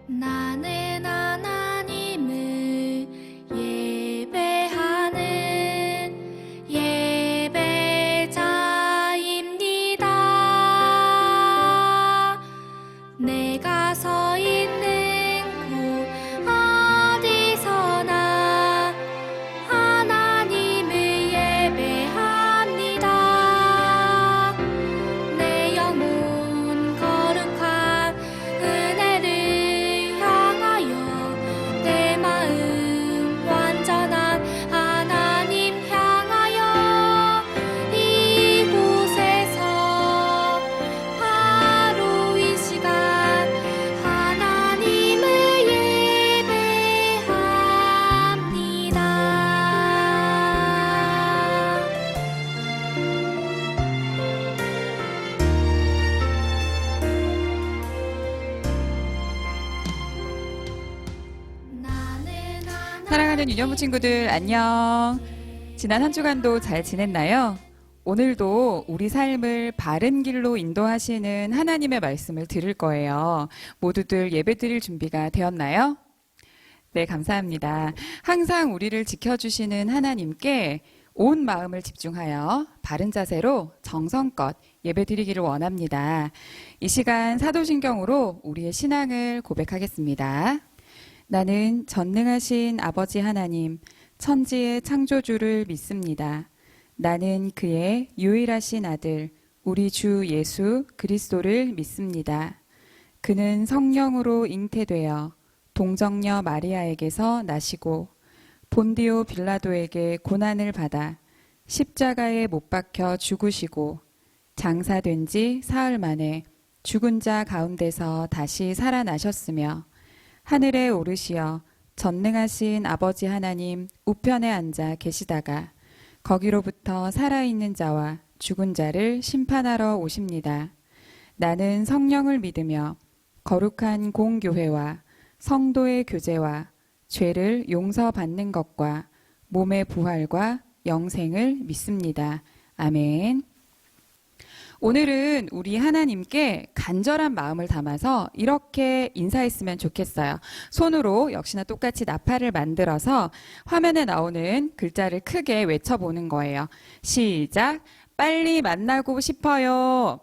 나는 하나님을 예배하는 예배자입니다. 내가 서 있는 곳 어디서나 하나님을 예배합니다. 내 영혼 거룩한 은혜를 향하여 내 마음 완전한 하나님 향하여 이곳에서 바로 이 시간 하나님을 예배합니다. 사랑하는 유년부 친구들 안녕. 지난 한 주간도 잘 지냈나요? 오늘도 우리 삶을 바른 길로 인도하시는 하나님의 말씀을 들을 거예요. 모두들 예배 드릴 준비가 되었나요? 네, 감사합니다. 항상 우리를 지켜주시는 하나님께 온 마음을 집중하여 바른 자세로 정성껏 예배 드리기를 원합니다. 이 시간 사도신경으로 우리의 신앙을 고백하겠습니다. 나는 전능하신 아버지 하나님, 천지의 창조주를 믿습니다. 나는 그의 유일하신 아들, 우리 주 예수 그리스도를 믿습니다. 그는 성령으로 잉태되어 동정녀 마리아에게서 나시고 본디오 빌라도에게 고난을 받아 십자가에 못 박혀 죽으시고 장사된 지 사흘 만에 죽은 자 가운데서 다시 살아나셨으며 하늘에 오르시어 전능하신 아버지 하나님 우편에 앉아 계시다가 거기로부터 살아있는 자와 죽은 자를 심판하러 오십니다. 나는 성령을 믿으며 거룩한 공교회와 성도의 교제와 죄를 용서받는 것과 몸의 부활과 영생을 믿습니다. 아멘. 오늘은 우리 하나님께 간절한 마음을 담아서 이렇게 인사했으면 좋겠어요. 손으로 역시나 똑같이 나팔을 만들어서 화면에 나오는 글자를 크게 외쳐보는 거예요. 시작! 빨리 만나고 싶어요.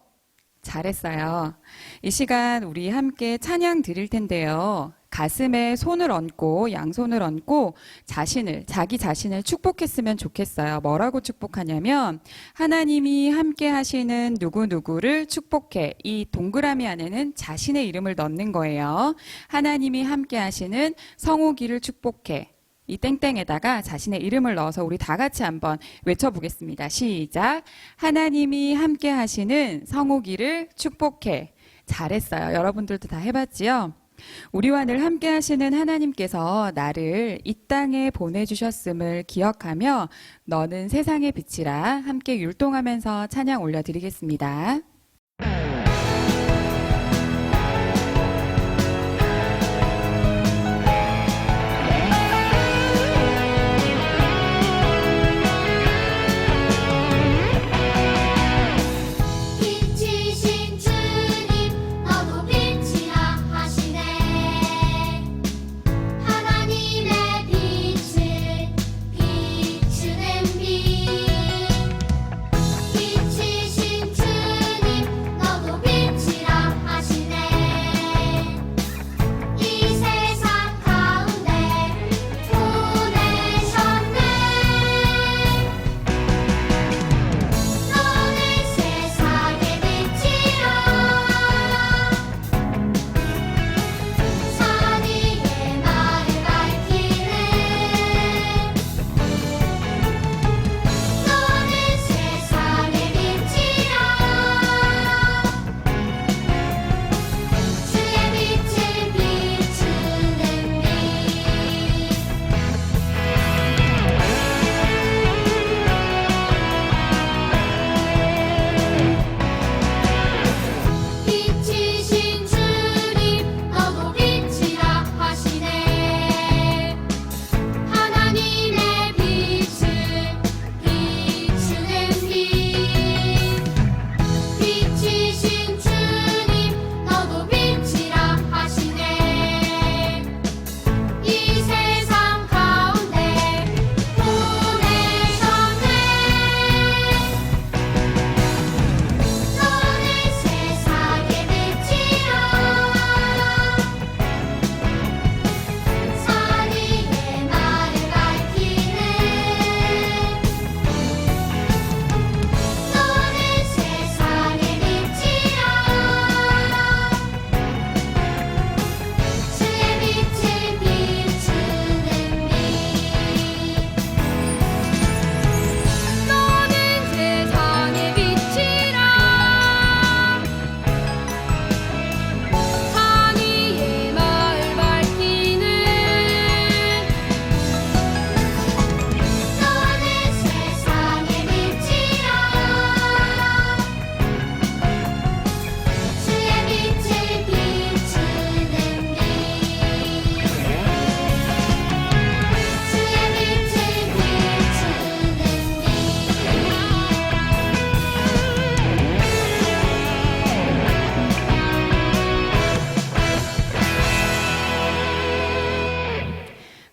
잘했어요. 이 시간 우리 함께 찬양 드릴 텐데요. 가슴에 손을 얹고 양손을 얹고 자기 자신을 축복했으면 좋겠어요. 뭐라고 축복하냐면 하나님이 함께 하시는 누구누구를 축복해. 이 동그라미 안에는 자신의 이름을 넣는 거예요. 하나님이 함께 하시는 성욱이를 축복해. 이 땡땡에다가 자신의 이름을 넣어서 우리 다 같이 한번 외쳐보겠습니다. 시작! 하나님이 함께 하시는 성욱이를 축복해. 잘했어요. 여러분들도 다 해봤지요? 우리와 늘 함께 하시는 하나님께서 나를 이 땅에 보내주셨음을 기억하며 너는 세상의 빛이라 함께 율동하면서 찬양 올려드리겠습니다. 빛이신 주님 너도 빛이라 하시네. 하나님의 빛을 비추는 빛. 빛이신 주님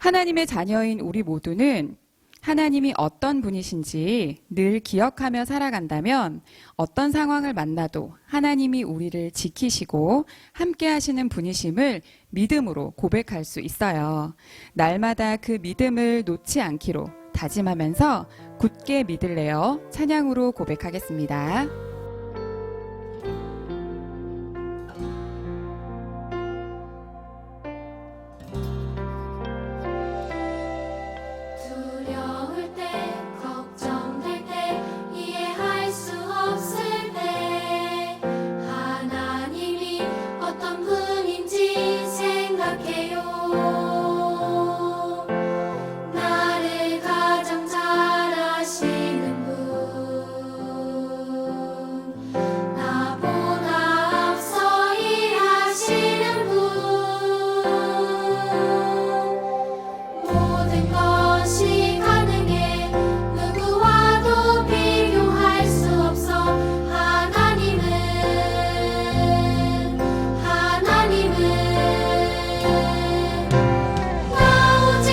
하나님의 자녀인 우리 모두는 하나님이 어떤 분이신지 늘 기억하며 살아간다면 어떤 상황을 만나도 하나님이 우리를 지키시고 함께 하시는 분이심을 믿음으로 고백할 수 있어요. 날마다 그 믿음을 놓지 않기로 다짐하면서 굳게 믿을래요. 찬양으로 고백하겠습니다. 두려울 때 걱정될 때 이해할 수 없을 때 하나님이 어떤 분인지 생각해요. 나를 가장 잘 아시는 분, 나보다 앞서 일하시는 분, 모든 것이 가능해 누구와도 비교할 수 없어. 하나님은 나 오직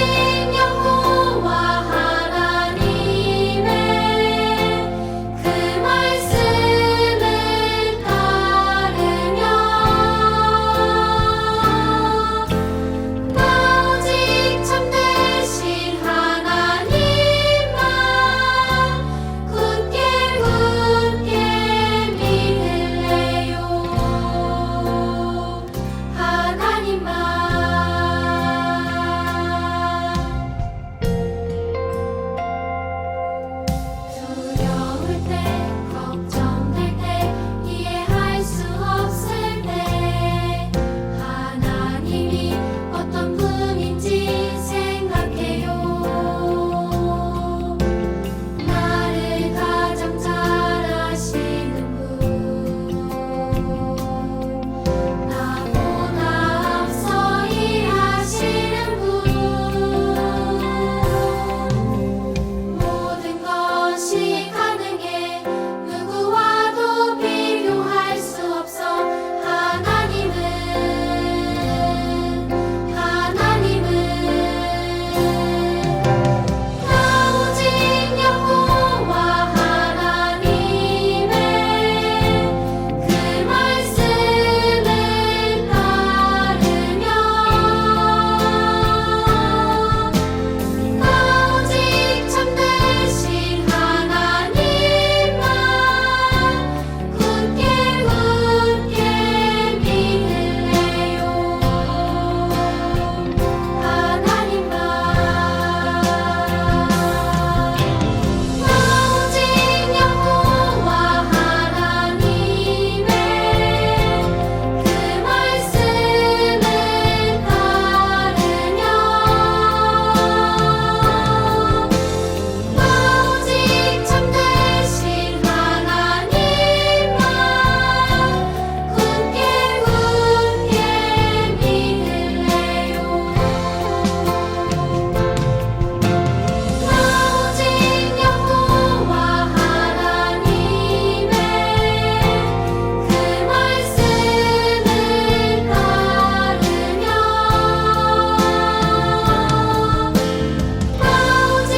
여호와 하나님의 그 말씀을 따르며 나 오직 참되신 하나님만 굳게 믿을래요. 하나님만. 두려울 때 걱정될 때 이해할 수 없을 때 하나님이 어떤 분인지 생각해요. 나를 가장 잘 아시는 분, 나보다 앞서 일하시는 분, 모든 것이 가능해 누구와도 비교할 수 없어. 하나님은 나 오직 여호와 하나님의 그 말씀을 따르며 나 오직 참되신 하나님만 굳게 믿을래요. 하나님만. 나 오직 여호와 하나님의 그 말씀을 따르며 나 오직 참되신 하나님만 굳게 믿을래요. 나 오직 여호와 하나님의 그 말씀을 따르며 나 오직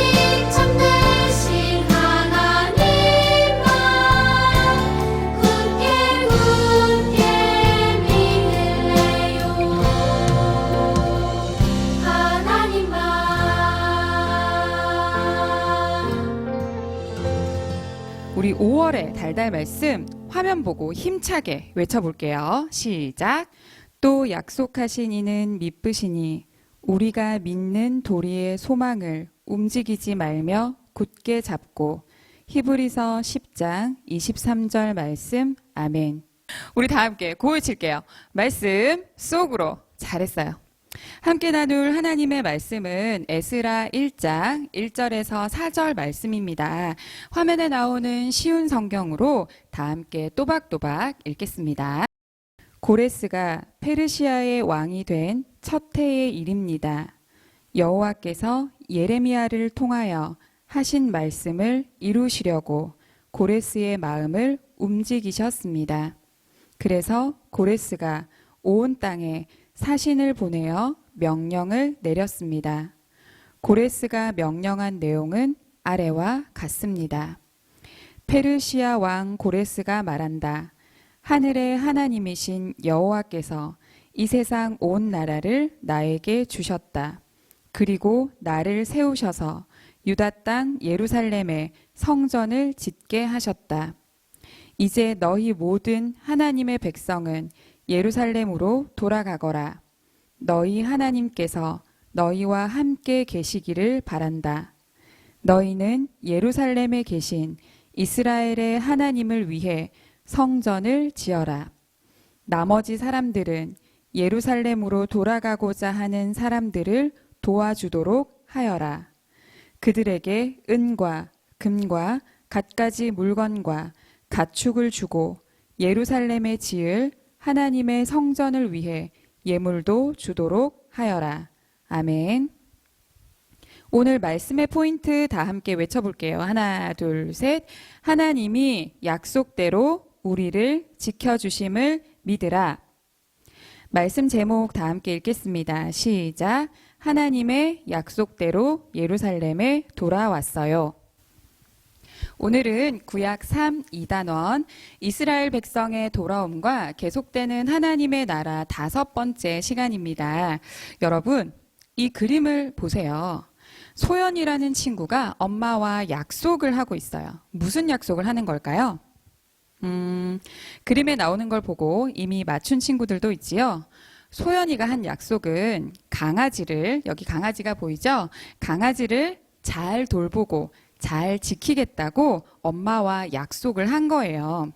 참되신 하나님만 굳게 믿을래요. 하나님만. 우리 5월의 달달 말씀 화면 보고 힘차게 외쳐볼게요. 시작. 또 약속하신 이는 미쁘시니 우리가 믿는 도리의 소망을 움직이지 말며 굳게 잡고. 히브리서 10장 23절 말씀. 아멘. 우리 다 함께 고을 칠게요. 말씀 속으로. 잘했어요. 함께 나눌 하나님의 말씀은 에스라 1장 1절에서 4절 말씀입니다. 화면에 나오는 쉬운 성경으로 다 함께 또박또박 읽겠습니다. 고레스가 페르시아의 왕이 된 첫 해의 일입니다. 여호와께서 예레미야를 통하여 하신 말씀을 이루시려고 고레스의 마음을 움직이셨습니다. 그래서 고레스가 온 땅에 사신을 보내어 명령을 내렸습니다. 고레스가 명령한 내용은 아래와 같습니다. 페르시아 왕 고레스가 말한다. 하늘의 하나님이신 여호와께서 이 세상 온 나라를 나에게 주셨다. 그리고 나를 세우셔서 유다 땅 예루살렘에 성전을 짓게 하셨다. 이제 너희 모든 하나님의 백성은 예루살렘으로 돌아가거라. 너희 하나님께서 너희와 함께 계시기를 바란다. 너희는 예루살렘에 계신 이스라엘의 하나님을 위해 성전을 지어라. 나머지 사람들은 예루살렘으로 돌아가고자 하는 사람들을 도와주도록 하여라. 그들에게 은과 금과 갖가지 물건과 가축을 주고 예루살렘에 지을 하나님의 성전을 위해 예물도 주도록 하여라. 아멘. 오늘 말씀의 포인트 다 함께 외쳐볼게요. 하나, 둘, 셋. 하나님이 약속대로 우리를 지켜주심을 믿으라. 말씀 제목 다 함께 읽겠습니다. 시작. 하나님의 약속대로 예루살렘에 돌아왔어요. 오늘은 구약 3, 2단원 이스라엘 백성의 돌아옴과 계속되는 하나님의 나라 5번째 시간입니다. 여러분, 이 그림을 보세요. 소연이라는 친구가 엄마와 약속을 하고 있어요. 무슨 약속을 하는 걸까요? 그림에 나오는 걸 보고 이미 맞춘 친구들도 있지요. 소연이가 한 약속은 강아지를, 여기 강아지가 보이죠? 강아지를 잘 돌보고 잘 지키겠다고 엄마와 약속을 한 거예요.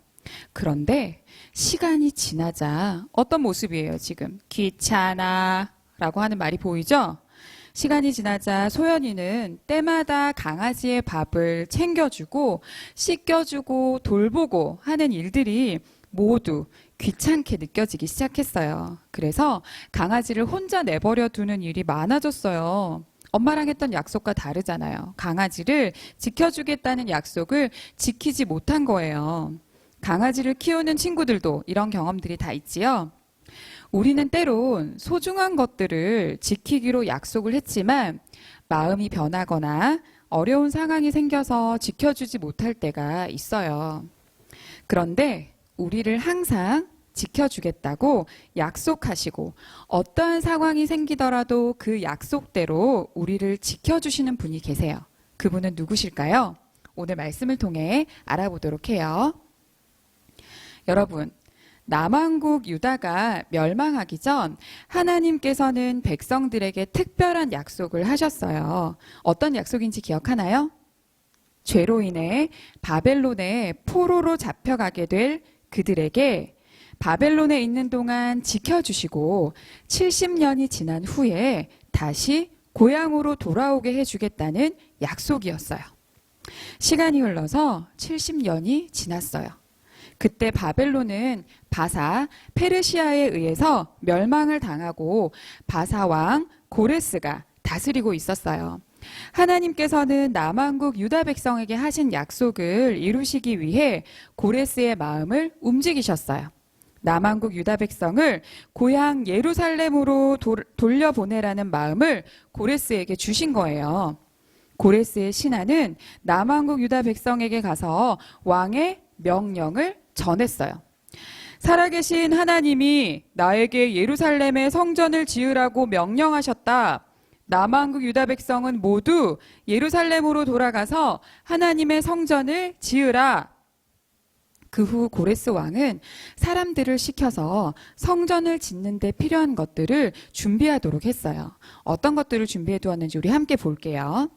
그런데 시간이 지나자 어떤 모습이에요, 지금? 귀찮아 라고 하는 말이 보이죠? 시간이 지나자 소연이는 때마다 강아지의 밥을 챙겨주고 씻겨주고 돌보고 하는 일들이 모두 귀찮게 느껴지기 시작했어요. 그래서 강아지를 혼자 내버려 두는 일이 많아졌어요. 엄마랑 했던 약속과 다르잖아요. 강아지를 지켜주겠다는 약속을 지키지 못한 거예요. 강아지를 키우는 친구들도 이런 경험들이 다 있지요. 우리는 때론 소중한 것들을 지키기로 약속을 했지만 마음이 변하거나 어려운 상황이 생겨서 지켜주지 못할 때가 있어요. 그런데 우리를 항상 지켜주겠다고 약속하시고 어떠한 상황이 생기더라도 그 약속대로 우리를 지켜주시는 분이 계세요. 그분은 누구실까요? 오늘 말씀을 통해 알아보도록 해요. 여러분, 남왕국 유다가 멸망하기 전 하나님께서는 백성들에게 특별한 약속을 하셨어요. 어떤 약속인지 기억하나요? 죄로 인해 바벨론의 포로로 잡혀가게 될 그들에게 바벨론에 있는 동안 지켜주시고 70년이 지난 후에 다시 고향으로 돌아오게 해주겠다는 약속이었어요. 시간이 흘러서 70년이 지났어요. 그때 바벨론은 바사, 페르시아에 의해서 멸망을 당하고 바사 왕 고레스가 다스리고 있었어요. 하나님께서는 남왕국 유다 백성에게 하신 약속을 이루시기 위해 고레스의 마음을 움직이셨어요. 남왕국 유다 백성을 고향 예루살렘으로 돌려보내라는 마음을 고레스에게 주신 거예요. 고레스의 신하는 남왕국 유다 백성에게 가서 왕의 명령을 전했어요. 살아계신 하나님이 나에게 예루살렘에 성전을 지으라고 명령하셨다. 남왕국 유다 백성은 모두 예루살렘으로 돌아가서 하나님의 성전을 지으라. 그 후 고레스 왕은 사람들을 시켜서 성전을 짓는 데 필요한 것들을 준비하도록 했어요. 어떤 것들을 준비해 두었는지 우리 함께 볼게요.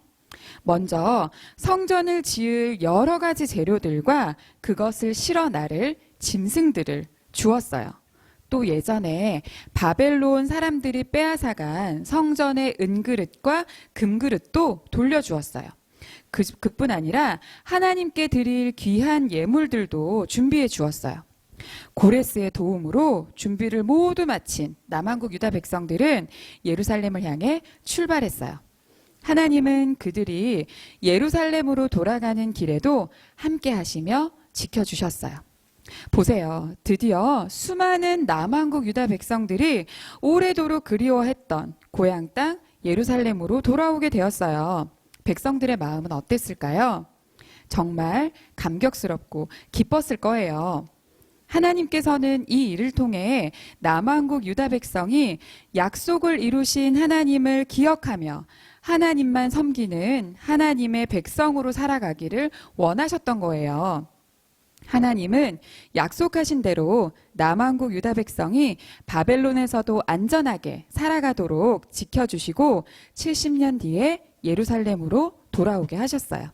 먼저 성전을 지을 여러 가지 재료들과 그것을 실어 나를 짐승들을 주었어요. 또 예전에 바벨론 사람들이 빼앗아간 성전의 은그릇과 금그릇도 돌려주었어요. 그뿐 아니라 하나님께 드릴 귀한 예물들도 준비해 주었어요. 고레스의 도움으로 준비를 모두 마친 남왕국 유다 백성들은 예루살렘을 향해 출발했어요. 하나님은 그들이 예루살렘으로 돌아가는 길에도 함께 하시며 지켜주셨어요. 보세요. 드디어 수많은 남왕국 유다 백성들이 오래도록 그리워했던 고향 땅 예루살렘으로 돌아오게 되었어요. 백성들의 마음은 어땠을까요? 정말 감격스럽고 기뻤을 거예요. 하나님께서는 이 일을 통해 남왕국 유다 백성이 약속을 이루신 하나님을 기억하며 하나님만 섬기는 하나님의 백성으로 살아가기를 원하셨던 거예요. 하나님은 약속하신 대로 남왕국 유다 백성이 바벨론에서도 안전하게 살아가도록 지켜주시고 70년 뒤에 예루살렘으로 돌아오게 하셨어요.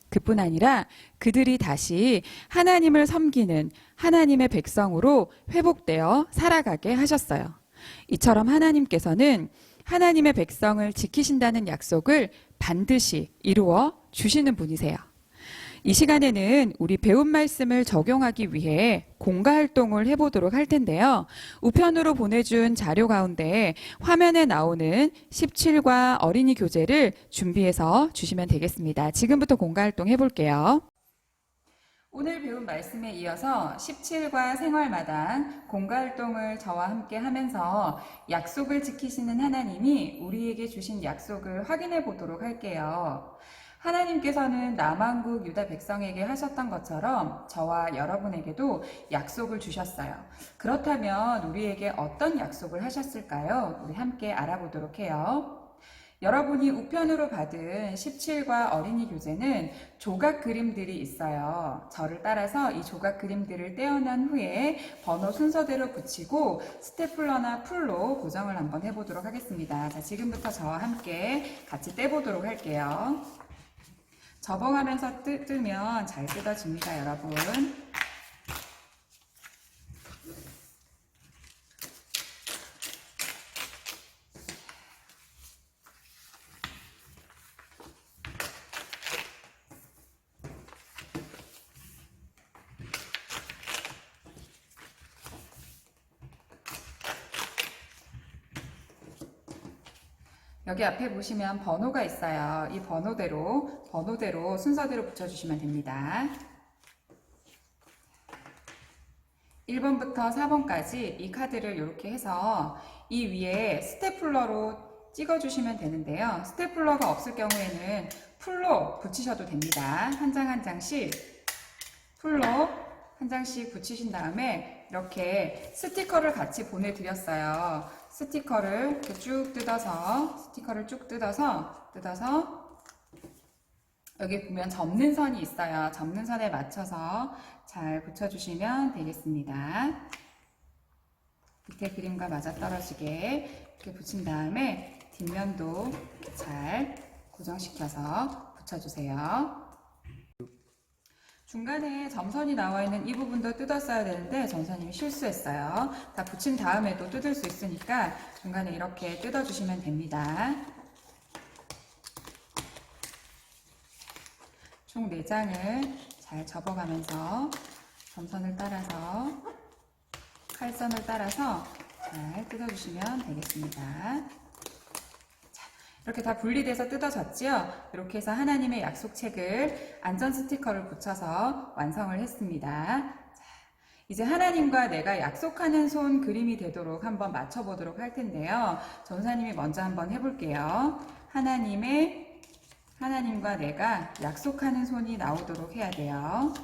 그뿐 아니라 그들이 다시 하나님을 섬기는 하나님의 백성으로 회복되어 살아가게 하셨어요. 이처럼 하나님께서는 하나님의 백성을 지키신다는 약속을 반드시 이루어 주시는 분이세요. 이 시간에는 우리 배운 말씀을 적용하기 위해 공과 활동을 해보도록 할 텐데요. 우편으로 보내준 자료 가운데 화면에 나오는 17과 어린이 교재를 준비해서 주시면 되겠습니다. 지금부터 공과 활동 해볼게요. 오늘 배운 말씀에 이어서 17과 생활마당 공과 활동을 저와 함께 하면서 약속을 지키시는 하나님이 우리에게 주신 약속을 확인해 보도록 할게요. 하나님께서는 남왕국 유다 백성에게 하셨던 것처럼 저와 여러분에게도 약속을 주셨어요. 그렇다면 우리에게 어떤 약속을 하셨을까요? 우리 함께 알아보도록 해요. 여러분이 우편으로 받은 17과 어린이 교재는 조각 그림들이 있어요. 저를 따라서 이 조각 그림들을 떼어난 후에 번호 순서대로 붙이고 스테플러나 풀로 고정을 한번 해보도록 하겠습니다. 자, 지금부터 저와 함께 같이 떼보도록 할게요. 접어가면서 뜯으면 잘 뜯어집니다, 여러분. 여기 앞에 보시면 번호가 있어요. 이 번호대로 순서대로 붙여주시면 됩니다. 1번부터 4번까지 이 카드를 이렇게 해서 이 위에 스테플러로 찍어주시면 되는데요. 스테플러가 없을 경우에는 풀로 붙이셔도 됩니다. 한 장 한 장씩 풀로 한 장씩 붙이신 다음에 이렇게 스티커를 같이 보내드렸어요. 스티커를 이렇게 쭉 뜯어서 여기 보면 접는 선이 있어요. 접는 선에 맞춰서 잘 붙여주시면 되겠습니다. 밑에 그림과 맞아떨어지게 이렇게 붙인 다음에 뒷면도 잘 고정시켜서 붙여주세요. 중간에 점선이 나와 있는 이 부분도 뜯었어야 되는데 전선님이 실수했어요. 다 붙인 다음에도 뜯을 수 있으니까 중간에 이렇게 뜯어주시면 됩니다. 총 4장을 잘 접어가면서 점선을 따라서 칼선을 따라서 잘 뜯어주시면 되겠습니다. 이렇게 다 분리돼서 뜯어졌지요? 이렇게 해서 하나님의 약속책을 안전 스티커를 붙여서 완성을 했습니다. 자, 이제 하나님과 내가 약속하는 손 그림이 되도록 한번 맞춰보도록 할 텐데요. 전사님이 먼저 한번 해볼게요. 하나님과 내가 약속하는 손이 나오도록 해야 돼요.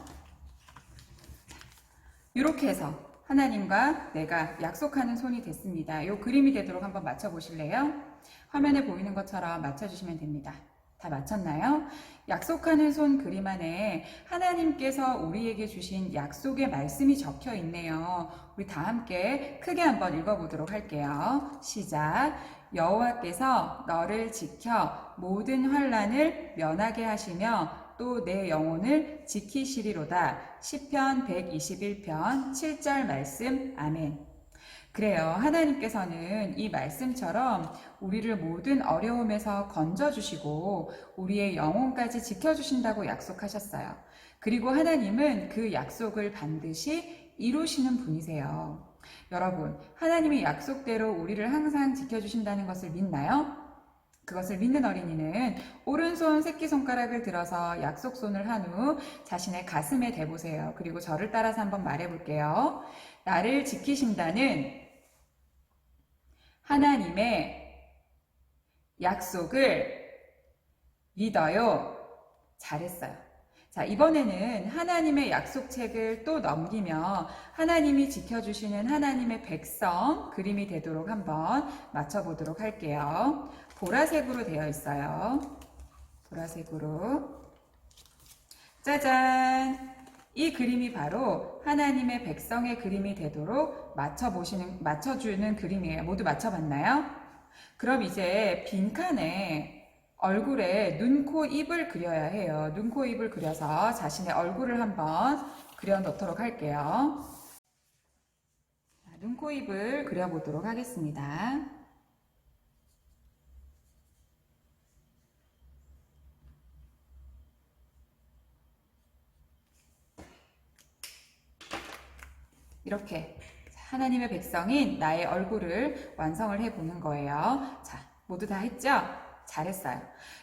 이렇게 해서 하나님과 내가 약속하는 손이 됐습니다. 이 그림이 되도록 한번 맞춰보실래요? 화면에 보이는 것처럼 맞춰주시면 됩니다. 다 맞췄나요? 약속하는 손 그림 안에 하나님께서 우리에게 주신 약속의 말씀이 적혀 있네요. 우리 다 함께 크게 한번 읽어보도록 할게요. 시작. 여호와께서 너를 지켜 모든 환난을 면하게 하시며 또 내 영혼을 지키시리로다. 시편 121편 7절 말씀. 아멘. 그래요. 하나님께서는 이 말씀처럼 우리를 모든 어려움에서 건져주시고 우리의 영혼까지 지켜주신다고 약속하셨어요. 그리고 하나님은 그 약속을 반드시 이루시는 분이세요. 여러분, 하나님의 약속대로 우리를 항상 지켜주신다는 것을 믿나요? 그것을 믿는 어린이는 오른손 새끼손가락을 들어서 약속손을 한 후 자신의 가슴에 대보세요. 그리고 저를 따라서 한번 말해볼게요. 나를 지키신다는 하나님의 약속을 믿어요. 잘했어요. 자, 이번에는 하나님의 약속책을 또 넘기며 하나님이 지켜주시는 하나님의 백성 그림이 되도록 한번 맞춰보도록 할게요. 보라색으로 되어 있어요. 보라색으로. 짜잔! 이 그림이 바로 하나님의 백성의 그림이 되도록 맞춰주는 그림이에요. 모두 맞춰봤나요? 그럼 이제 빈칸에 얼굴에 눈, 코, 입을 그려야 해요. 눈, 코, 입을 그려서 자신의 얼굴을 한번 그려 놓도록 할게요. 눈, 코, 입을 그려보도록 하겠습니다. 이렇게 하나님의 백성인 나의 얼굴을 완성을 해보는 거예요. 자, 모두 다 했죠? 잘했어요.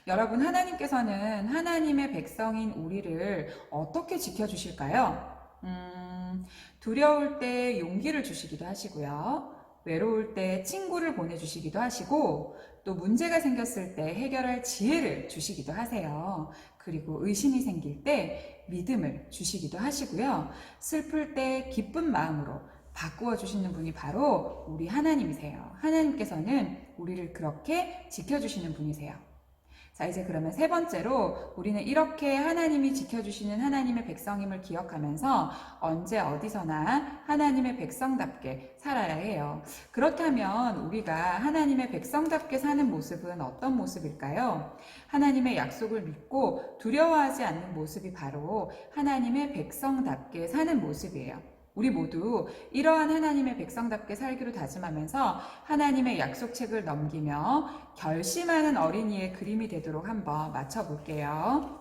여러분, 하나님께서는 하나님의 백성인 우리를 어떻게 지켜주실까요? 두려울 때 용기를 주시기도 하시고요. 외로울 때 친구를 보내주시기도 하시고, 또 문제가 생겼을 때 해결할 지혜를 주시기도 하세요. 그리고 의심이 생길 때 믿음을 주시기도 하시고요. 슬플 때 기쁜 마음으로 바꾸어 주시는 분이 바로 우리 하나님이세요. 하나님께서는 우리를 그렇게 지켜주시는 분이세요. 자, 이제 그러면 세 번째로 우리는 이렇게 하나님이 지켜주시는 하나님의 백성임을 기억하면서 언제 어디서나 하나님의 백성답게 살아야 해요. 그렇다면 우리가 하나님의 백성답게 사는 모습은 어떤 모습일까요? 하나님의 약속을 믿고 두려워하지 않는 모습이 바로 하나님의 백성답게 사는 모습이에요. 우리 모두 이러한 하나님의 백성답게 살기로 다짐하면서 하나님의 약속책을 넘기며 결심하는 어린이의 그림이 되도록 한번 맞춰볼게요.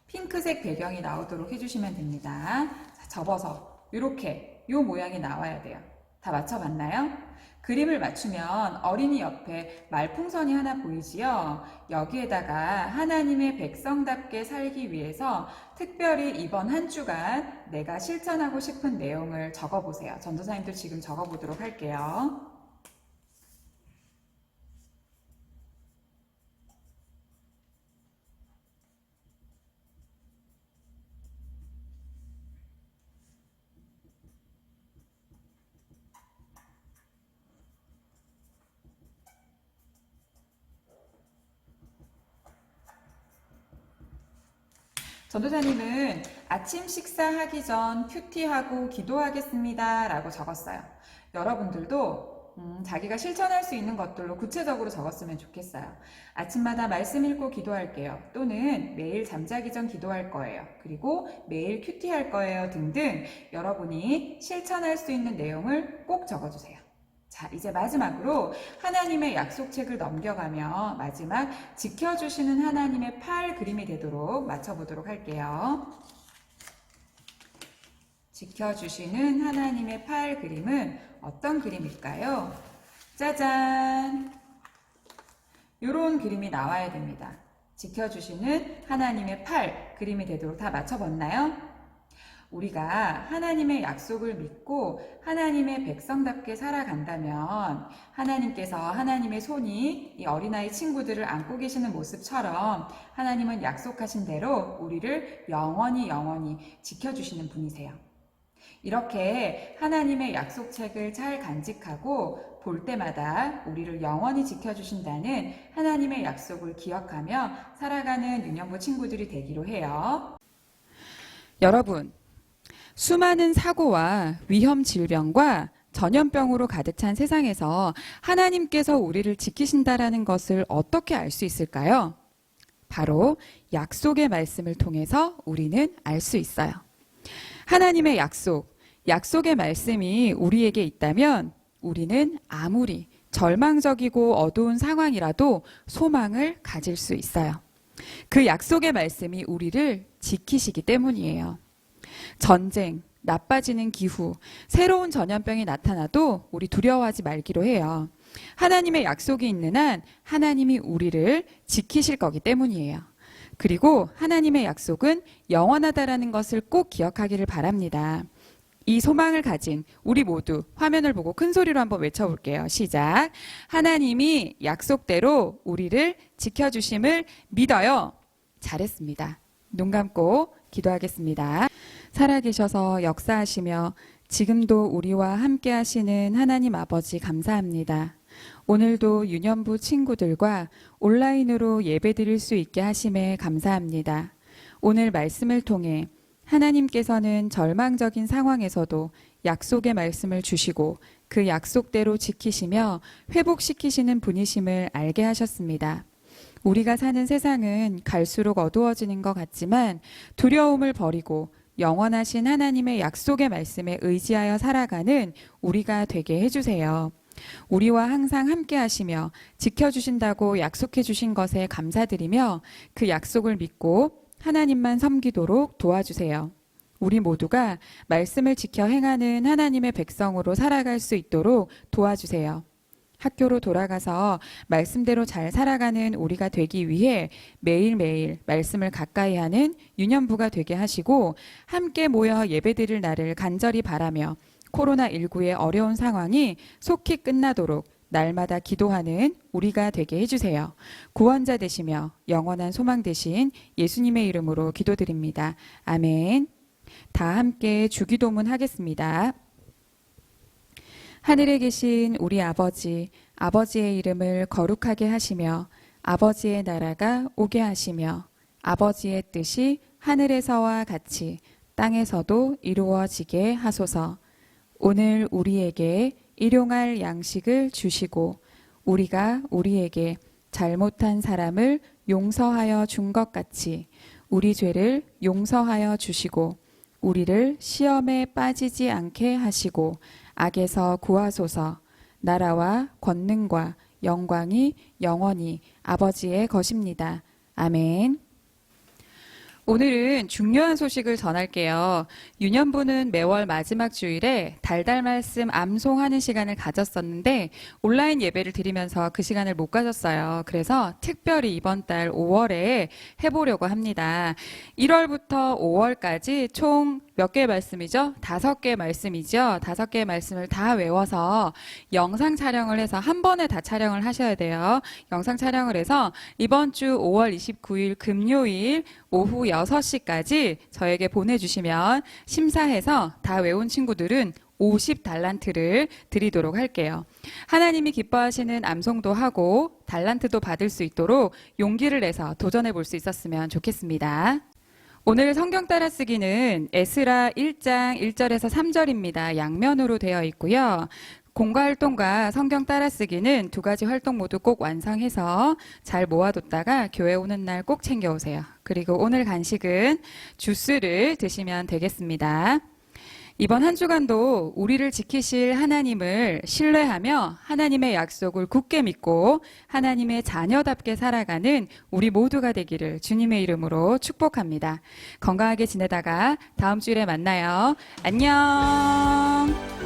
핑크색 배경이 나오도록 해주시면 됩니다. 자, 접어서 이렇게 이 모양이 나와야 돼요. 다 맞춰봤나요? 그림을 맞추면 어린이 옆에 말풍선이 하나 보이지요? 여기에다가 하나님의 백성답게 살기 위해서 특별히 이번 한 주간 내가 실천하고 싶은 내용을 적어보세요. 전도사님도 지금 적어보도록 할게요. 전도사님은 아침 식사하기 전 큐티하고 기도하겠습니다 라고 적었어요. 여러분들도 자기가 실천할 수 있는 것들로 구체적으로 적었으면 좋겠어요. 아침마다 말씀 읽고 기도할게요. 또는 매일 잠자기 전 기도할 거예요. 그리고 매일 큐티할 거예요. 등등 여러분이 실천할 수 있는 내용을 꼭 적어주세요. 자, 이제 마지막으로 하나님의 약속책을 넘겨가며 마지막 지켜주시는 하나님의 팔 그림이 되도록 맞춰보도록 할게요. 지켜주시는 하나님의 팔 그림은 어떤 그림일까요? 짜잔! 이런 그림이 나와야 됩니다. 지켜주시는 하나님의 팔 그림이 되도록 다 맞춰봤나요? 우리가 하나님의 약속을 믿고 하나님의 백성답게 살아간다면 하나님께서 하나님의 손이 이 어린아이 친구들을 안고 계시는 모습처럼 하나님은 약속하신 대로 우리를 영원히 지켜주시는 분이세요. 이렇게 하나님의 약속책을 잘 간직하고 볼 때마다 우리를 영원히 지켜주신다는 하나님의 약속을 기억하며 살아가는 유년부 친구들이 되기로 해요. 여러분, 수많은 사고와 위험 질병과 전염병으로 가득 찬 세상에서 하나님께서 우리를 지키신다라는 것을 어떻게 알 수 있을까요? 바로 약속의 말씀을 통해서 우리는 알 수 있어요. 하나님의 약속의 말씀이 우리에게 있다면 우리는 아무리 절망적이고 어두운 상황이라도 소망을 가질 수 있어요. 그 약속의 말씀이 우리를 지키시기 때문이에요. 전쟁, 나빠지는 기후, 새로운 전염병이 나타나도 우리 두려워하지 말기로 해요. 하나님의 약속이 있는 한 하나님이 우리를 지키실 거기 때문이에요. 그리고 하나님의 약속은 영원하다라는 것을 꼭 기억하기를 바랍니다. 이 소망을 가진 우리 모두 화면을 보고 큰 소리로 한번 외쳐볼게요. 시작. 하나님이 약속대로 우리를 지켜주심을 믿어요. 잘했습니다. 눈 감고 기도하겠습니다. 살아계셔서 역사하시며 지금도 우리와 함께 하시는 하나님 아버지 감사합니다. 오늘도 유년부 친구들과 온라인으로 예배드릴 수 있게 하심에 감사합니다. 오늘 말씀을 통해 하나님께서는 절망적인 상황에서도 약속의 말씀을 주시고 그 약속대로 지키시며 회복시키시는 분이심을 알게 하셨습니다. 우리가 사는 세상은 갈수록 어두워지는 것 같지만 두려움을 버리고 영원하신 하나님의 약속의 말씀에 의지하여 살아가는 우리가 되게 해주세요. 우리와 항상 함께 하시며 지켜주신다고 약속해 주신 것에 감사드리며 그 약속을 믿고 하나님만 섬기도록 도와주세요. 우리 모두가 말씀을 지켜 행하는 하나님의 백성으로 살아갈 수 있도록 도와주세요. 학교로 돌아가서 말씀대로 잘 살아가는 우리가 되기 위해 매일매일 말씀을 가까이 하는 유년부가 되게 하시고 함께 모여 예배드릴 날을 간절히 바라며 코로나19의 어려운 상황이 속히 끝나도록 날마다 기도하는 우리가 되게 해주세요. 구원자 되시며 영원한 소망 되신 예수님의 이름으로 기도드립니다. 아멘. 다 함께 주기도문 하겠습니다. 하늘에 계신 우리 아버지, 아버지의 이름을 거룩하게 하시며 아버지의 나라가 오게 하시며 아버지의 뜻이 하늘에서와 같이 땅에서도 이루어지게 하소서. 오늘 우리에게 일용할 양식을 주시고 우리가 우리에게 잘못한 사람을 용서하여 준 것 같이 우리 죄를 용서하여 주시고 우리를 시험에 빠지지 않게 하시고 악에서 구하소서. 나라와 권능과 영광이 영원히 아버지의 것입니다. 아멘. 오늘은 중요한 소식을 전할게요. 유년부는 매월 마지막 주일에 달달 말씀 암송하는 시간을 가졌었는데 온라인 예배를 드리면서 그 시간을 못 가졌어요. 그래서 특별히 이번 달 5월에 해보려고 합니다. 1월부터 5월까지 총 몇 개의 말씀이죠? 5개의 말씀이죠? 5개의 말씀을 다 외워서 영상 촬영을 해서 한 번에 다 촬영을 하셔야 돼요. 영상 촬영을 해서 이번 주 5월 29일 금요일 오후 6시까지 저에게 보내주시면 심사해서 다 외운 친구들은 50달란트를 드리도록 할게요. 하나님이 기뻐하시는 암송도 하고 달란트도 받을 수 있도록 용기를 내서 도전해 볼 수 있었으면 좋겠습니다. 오늘 성경 따라쓰기는 에스라 1장 1절에서 3절입니다. 양면으로 되어 있고요. 공과 활동과 성경 따라쓰기는 두 가지 활동 모두 꼭 완성해서 잘 모아뒀다가 교회 오는 날 꼭 챙겨오세요. 그리고 오늘 간식은 주스를 드시면 되겠습니다. 이번 한 주간도 우리를 지키실 하나님을 신뢰하며 하나님의 약속을 굳게 믿고 하나님의 자녀답게 살아가는 우리 모두가 되기를 주님의 이름으로 축복합니다. 건강하게 지내다가 다음 주일에 만나요. 안녕.